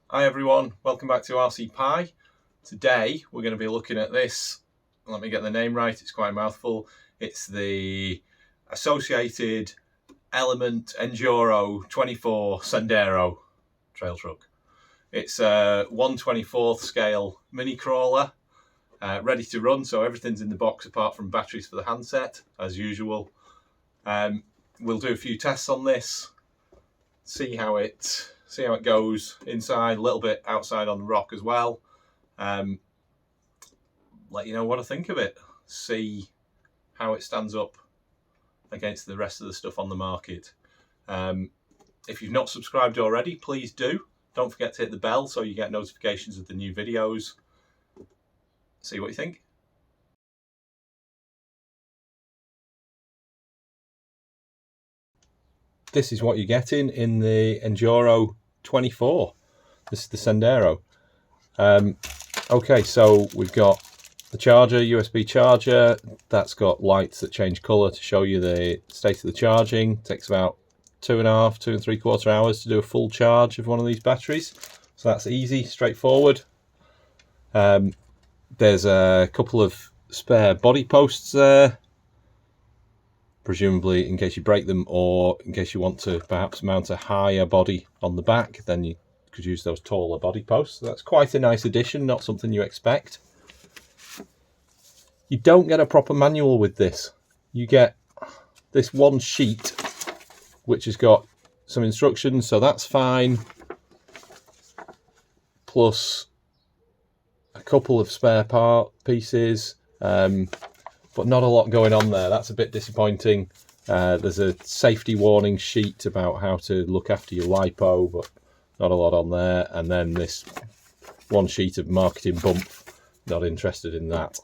Hi everyone, welcome back to RC Pi. Today we're going to be looking at this, let me get the name right, it's quite a mouthful. It's the Associated Element Enduro 24 Sendero trail truck. It's a 1/24th scale mini crawler, ready to run, so everything's in the box apart from batteries for the handset, as usual. We'll do a few tests on this, see how it goes inside, a little bit outside on the rock as well. Let you know what I think of it. See how it stands up against the rest of the stuff on the market. If you've not subscribed already, please do. Don't forget to hit the bell so you get notifications of the new videos. See what you think. This is what you're getting in the Enduro 24. This is the Sendero. Okay, so we've got the charger, USB charger. That's got lights that change colour to show you the state of the charging. It takes about 2.5, 2 3/4 hours to do a full charge of one of these batteries. So that's easy, straightforward. There's a couple of spare body posts there, presumably in case you break them or in case you want to perhaps mount a higher body on the back, then you could use those taller body posts. So that's quite a nice addition, not something you expect. You don't get a proper manual with this. You get this one sheet which has got some instructions, so that's fine, plus a couple of spare part pieces, but not a lot going on there. That's a bit disappointing. There's a safety warning sheet about how to look after your lipo, but not a lot on there. And then this one sheet of marketing bump, not interested in that.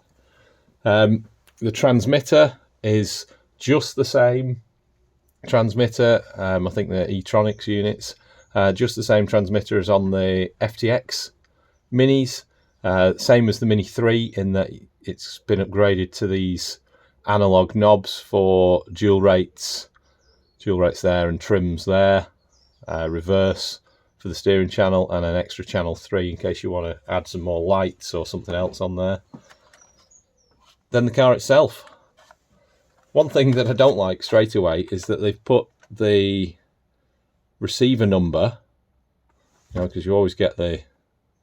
The transmitter is just the same transmitter. I think they're e-tronics units. Just the same transmitter as on the FTX Minis. Same as the Mini 3 in that it's been upgraded to these analog knobs for dual rates there and trims there, reverse for the steering channel, and an extra channel 3 in case you want to add some more lights or something else on there. Then the car itself. One thing that I don't like straight away is that they've put the receiver number, because you always get the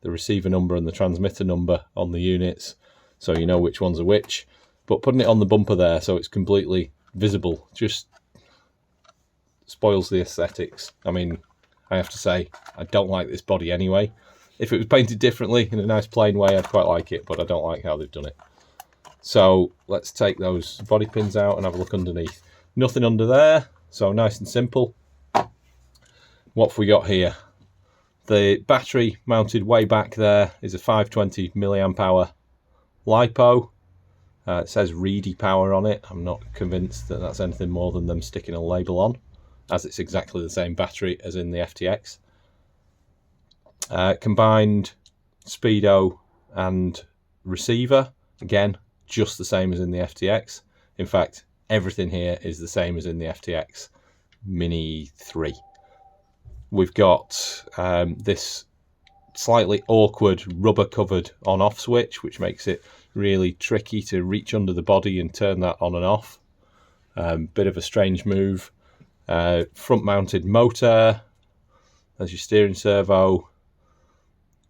receiver number and the transmitter number on the units, so you know which ones are which, but putting it on the bumper there so it's completely visible just spoils the aesthetics. I mean, I have to say, I don't like this body anyway. If it was painted differently in a nice plain way, I'd quite like it, but I don't like how they've done it. So let's take those body pins out and have a look underneath. Nothing under there, so nice and simple. What have we got here? The battery mounted way back there is a 520 milliamp hour lipo. It says Reedy power on it. I'm not convinced that that's anything more than them sticking a label on, as it's exactly the same battery as in the FTX. Combined speedo and receiver, again, just the same as in the FTX. In fact, everything here is the same as in the FTX Mini 3. We've got this slightly awkward rubber covered on off switch, which makes it really tricky to reach under the body and turn that on and off. Bit of a strange move. Front mounted motor, there's your steering servo,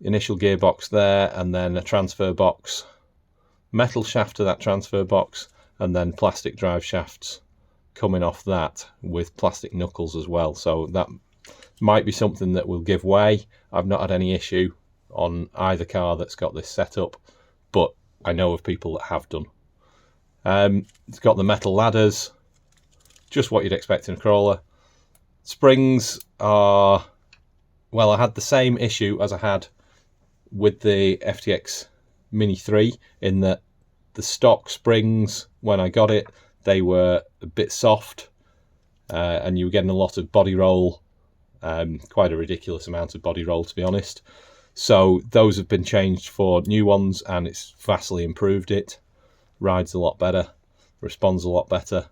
initial gearbox there, and then a transfer box, metal shaft to that transfer box, and then plastic drive shafts coming off that with plastic knuckles as well. So that might be something that will give way. I've not had any issue on either car that's got this setup, but I know of people that have done. It's got the metal ladders, just what you'd expect in a crawler. Springs are, well, I had the same issue as I had with the FTX Mini 3 in that the stock springs, when I got it, they were a bit soft, and you were getting a lot of body roll, quite a ridiculous amount of body roll, to be honest. So those have been changed for new ones, and it's vastly improved it. Rides a lot better, responds a lot better.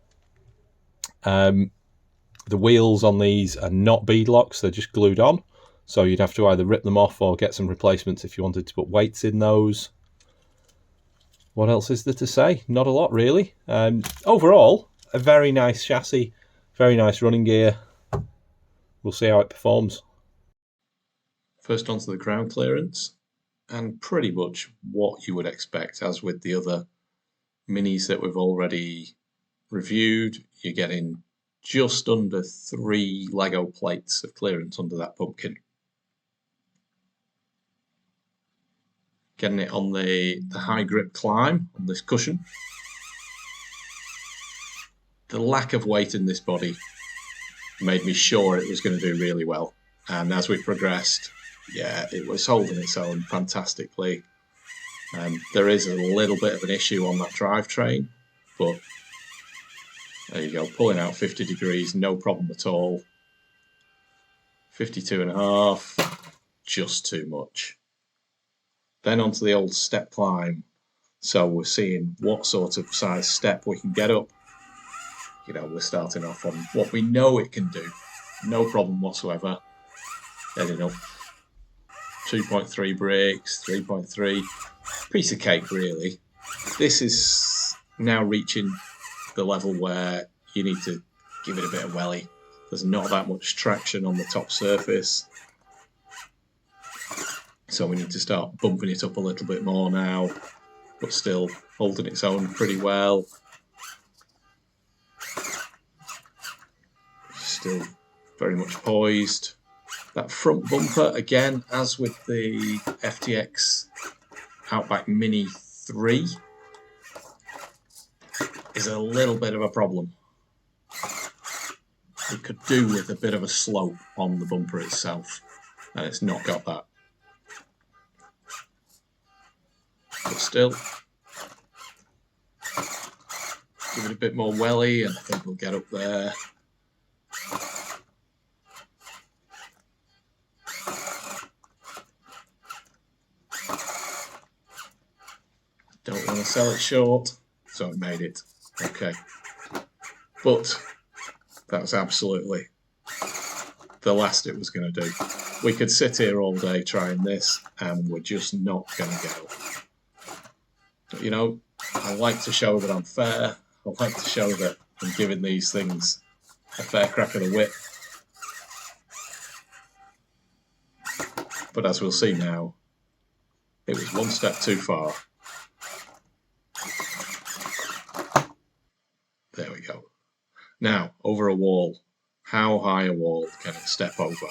The wheels on these are not bead locks, they're just glued on. So you'd have to either rip them off or get some replacements if you wanted to put weights in those. What else is there to say? Not a lot, really. Overall, a very nice chassis, very nice running gear. We'll see how it performs. First onto the ground clearance, and pretty much what you would expect, as with the other minis that we've already reviewed. You're getting just under 3 Lego plates of clearance under that pumpkin. Getting it on the high grip climb on this cushion. The lack of weight in this body made me sure it was going to do really well. And as we progressed, yeah, it was holding its own fantastically. There is a little bit of an issue on that drivetrain, but there you go, pulling out 50 degrees, no problem at all. 52.5, just too much. Then onto the old step climb. So we're seeing what sort of size step we can get up. You know, we're starting off on what we know it can do. No problem whatsoever. Heading up 2.3 brakes, 3.3. Piece of cake, really. This is now reaching the level where you need to give it a bit of welly. There's not that much traction on the top surface. So we need to start bumping it up a little bit more now, but still holding its own pretty well. Still very much poised. That front bumper, again, as with the FTX Outback Mini 3, is a little bit of a problem. It could do with a bit of a slope on the bumper itself, and it's not got that. But still, give it a bit more welly, and I think we'll get up there. Don't want to sell it short, so I made it. Okay. But that was absolutely the last it was going to do. We could sit here all day trying this, and we're just not going to get up. You know, I like to show that I'm fair. I like to show that I'm giving these things a fair crack of the whip. But as we'll see now, it was one step too far. There we go. Now, over a wall. How high a wall can it step over?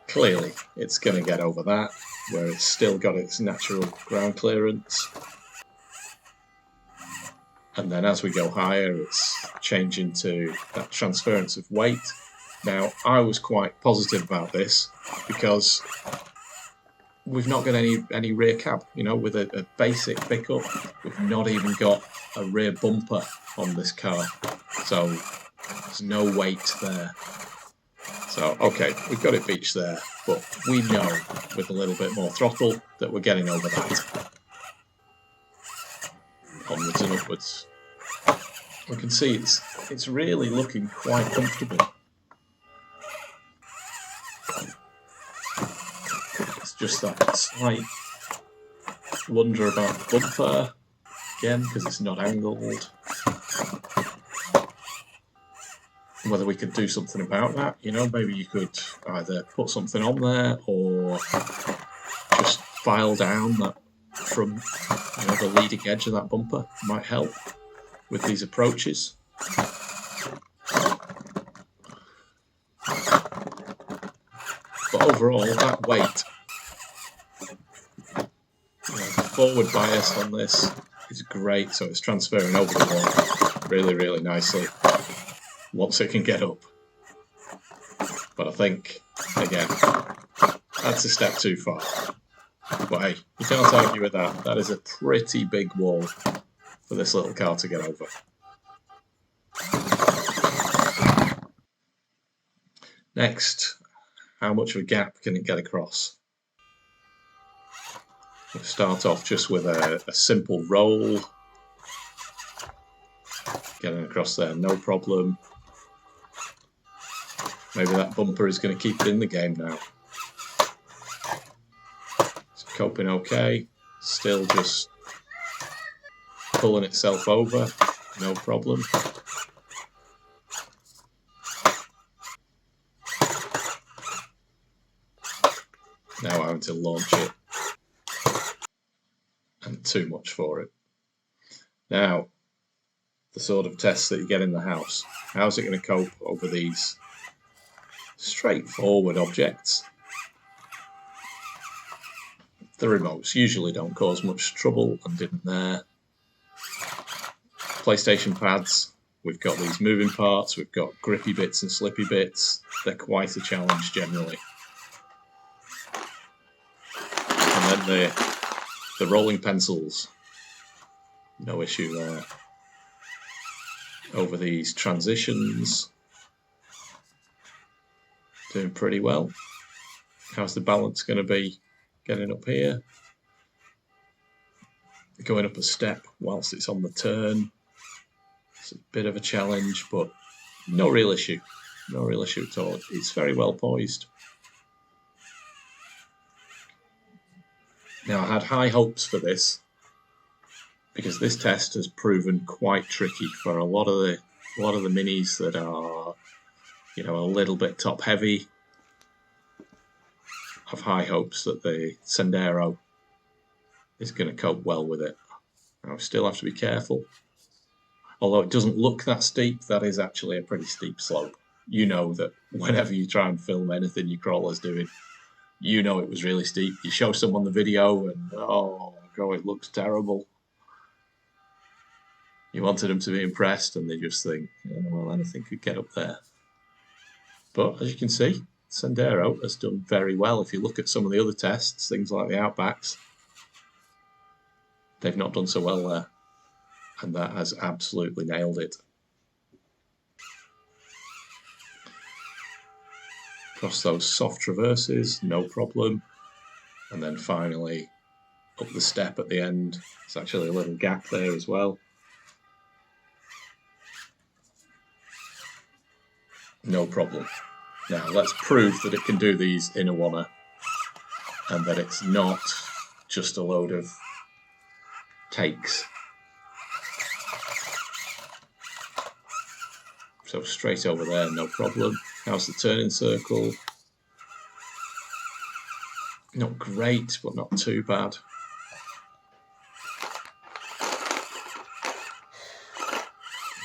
Clearly, it's going to get over that, where it's still got its natural ground clearance. And then as we go higher, it's changing to that transference of weight. Now, I was quite positive about this because we've not got any rear cab, you know, with a basic pickup. We've not even got a rear bumper on this car. So there's no weight there. So, okay, we've got it beached there, but we know with a little bit more throttle that we're getting over that. Onwards and upwards. We can see it's really looking quite comfortable. It's just that slight wonder about the bumper, again, because it's not angled. Whether we could do something about that, you know, maybe you could either put something on there or just file down that from, you know, the leading edge of that bumper. Might help with these approaches. But overall, that weight, you know, the forward bias on this is great, so it's transferring over the wall really, really nicely once it can get up. But I think, again, that's a step too far. But hey, you can't argue with that. That is a pretty big wall for this little car to get over. Next, how much of a gap can it get across? We'll start off just with a simple roll. Getting across there, no problem. Maybe that bumper is going to keep it in the game now. coping okay, still just pulling itself over, no problem. Now having to launch it, and too much for it. Now, the sort of tests that you get in the house. How's it going to cope over these straightforward objects? The remotes usually don't cause much trouble and didn't there. PlayStation pads, we've got these moving parts, we've got grippy bits and slippy bits. They're quite a challenge generally. And then the rolling pencils, no issue there. Over these transitions, doing pretty well. How's the balance going to be getting up here? Going up a step whilst it's on the turn. It's a bit of a challenge, but no real issue. No real issue at all. It's very well poised. Now, I had high hopes for this because this test has proven quite tricky for a lot of the minis that are, you know, a little bit top heavy. I have high hopes that the Sendero is going to cope well with it. I still have to be careful. Although it doesn't look that steep, that is actually a pretty steep slope. You know that whenever you try and film anything your crawler's doing, you know it was really steep. You show someone the video and, oh God, it looks terrible. You wanted them to be impressed and they just think, oh, well, anything could get up there. But as you can see, Sendero has done very well. If you look at some of the other tests, things like the Outbacks, they've not done so well there. And that has absolutely nailed it. Across those soft traverses, no problem. And then finally, up the step at the end. There's actually a little gap there as well. No problem. Now let's prove that it can do these in a wanna and that it's not just a load of takes. So straight over there, no problem. How's the turning circle? Not great, but not too bad.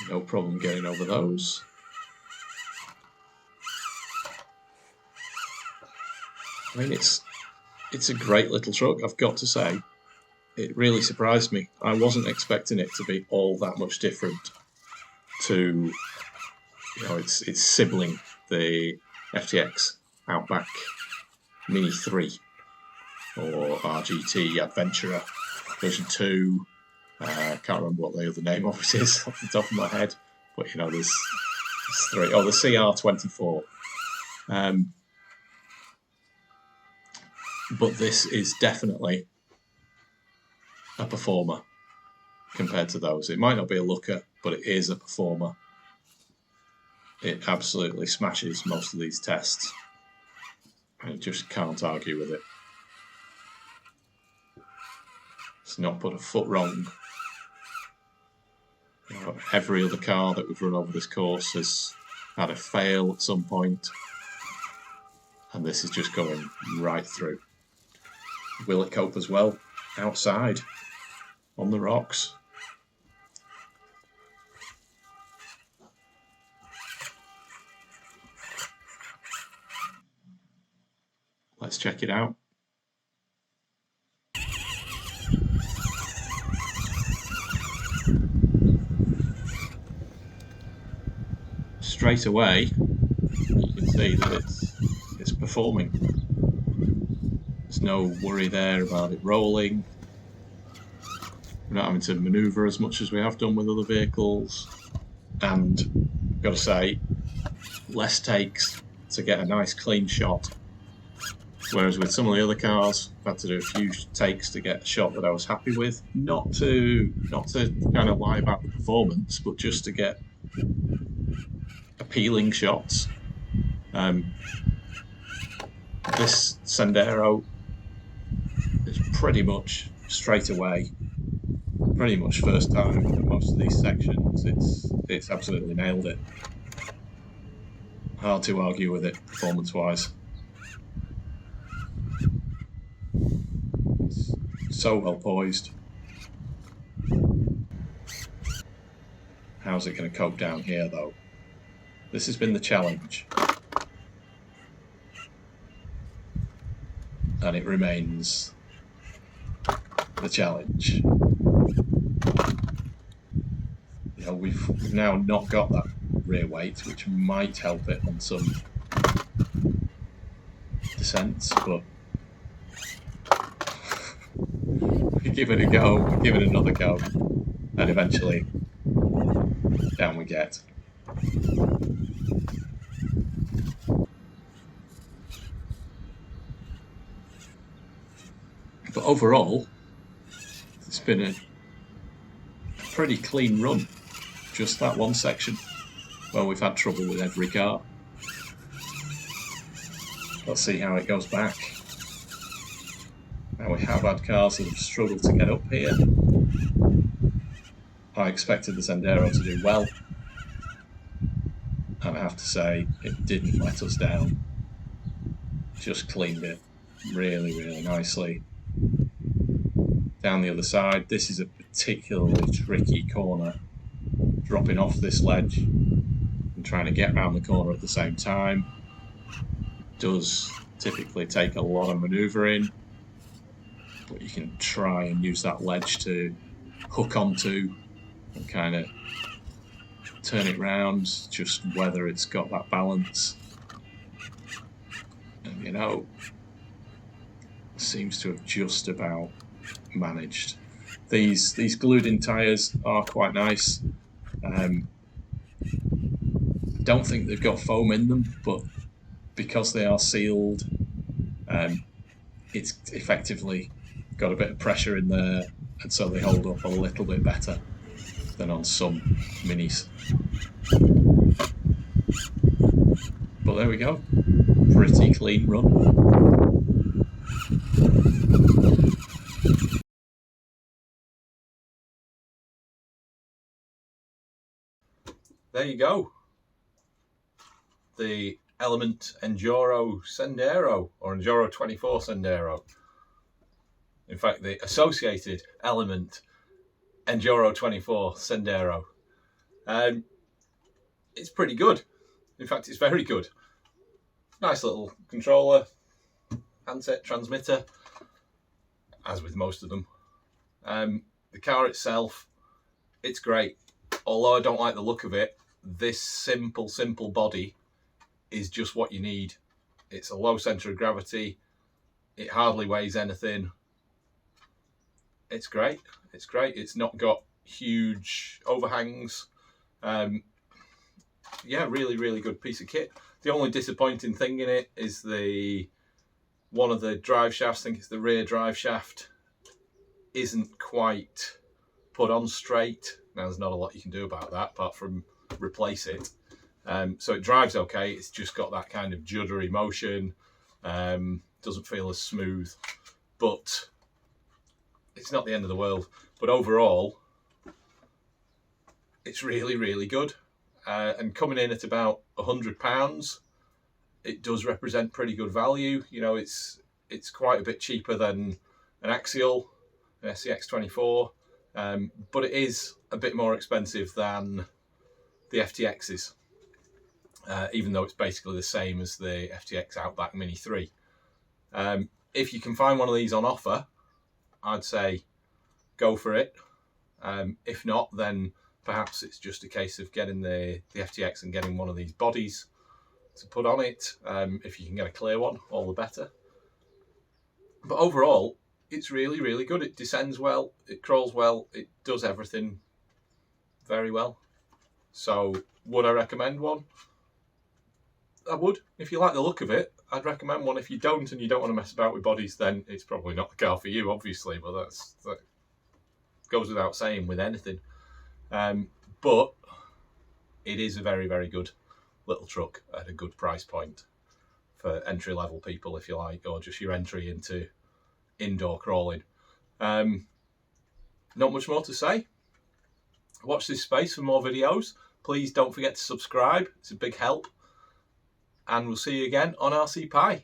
No problem getting over those. I mean, it's a great little truck, I've got to say. It really surprised me. I wasn't expecting it to be all that much different to, you know, its sibling, the FTX Outback Mini 3 or RGT Adventurer version 2. I can't remember what the other name of it is off the top of my head, but you know, there's 3. Oh, the CR24. But this is definitely a performer compared to those. It might not be a looker, but it is a performer. It absolutely smashes most of these tests. And you just can't argue with it. It's not put a foot wrong. You know, every other car that we've run over this course has had a fail at some point. And this is just going right through. Will it cope as well outside on the rocks? Let's check it out. Straight away, you can see that it's performing. There's no worry there about it rolling. We're not having to manoeuvre as much as we have done with other vehicles. And I've got to say, less takes to get a nice clean shot. Whereas with some of the other cars, I've had to do a few takes to get a shot that I was happy with. Not to kind of lie about the performance, but just to get appealing shots. This Sendero is pretty much straight away, pretty much first time in most of these sections, it's absolutely nailed it. Hard to argue with it performance-wise. It's so well poised. How's it going to cope down here though? This has been the challenge. And it remains the challenge. You know, we've now not got that rear weight, which might help it on some descents, but we give it a go, we give it another go, and eventually down we get. But overall, it's been a pretty clean run. Just that one section where we've had trouble with every car. Let's see how it goes back. Now we have had cars that have struggled to get up here. I expected the Sendero to do well, and I have to say it didn't let us down. Just cleaned it really, really nicely. Down the other side, this is a particularly tricky corner, dropping off this ledge and trying to get around the corner at the same time. Does typically take a lot of manoeuvring, but you can try and use that ledge to hook onto and kind of turn it round, just whether it's got that balance. And you know, seems to have just about managed. These glued-in tyres are quite nice. Don't think they've got foam in them, but because they are sealed, it's effectively got a bit of pressure in there, and so they hold up a little bit better than on some minis. But there we go, pretty clean run. There you go. The Element Enduro Sendero, or Enduro 24 Sendero. In fact, the associated Element Enduro 24 Sendero. It's pretty good. In fact, it's very good. Nice little controller, handset, transmitter, as with most of them. The car itself, it's great. Although I don't like the look of it, this simple body is just what you need. It's a low centre of gravity. It hardly weighs anything. It's great. It's great. It's not got huge overhangs. Yeah, really good piece of kit. The only disappointing thing in it is one of the drive shafts, I think it's the rear drive shaft, isn't quite put on straight. Now, there's not a lot you can do about that apart from replace it. So it drives okay, it's just got that kind of juddery motion, doesn't feel as smooth, but it's not the end of the world. But overall, it's really good. And coming in at about £100, it does represent pretty good value. You know, it's quite a bit cheaper than an Axial, an FTX 24, but it is a bit more expensive than the FTXs, even though it's basically the same as the FTX Outback Mini 3. If you can find one of these on offer, I'd say go for it. If not, then perhaps it's just a case of getting the FTX and getting one of these bodies to put on it. If you can get a clear one, all the better. But overall, it's really good. It descends well, it crawls well, it does everything very well. So would I recommend one? I would. If you like the look of it, I'd recommend one. If you don't and you don't want to mess about with bodies, then it's probably not the car for you, obviously, but that goes without saying with anything. But it is a very good little truck at a good price point for entry-level people, if you like, or just your entry into indoor crawling. Not much more to say. Watch this space for more videos. Please don't forget to subscribe. It's a big help. And we'll see you again on RC Pie.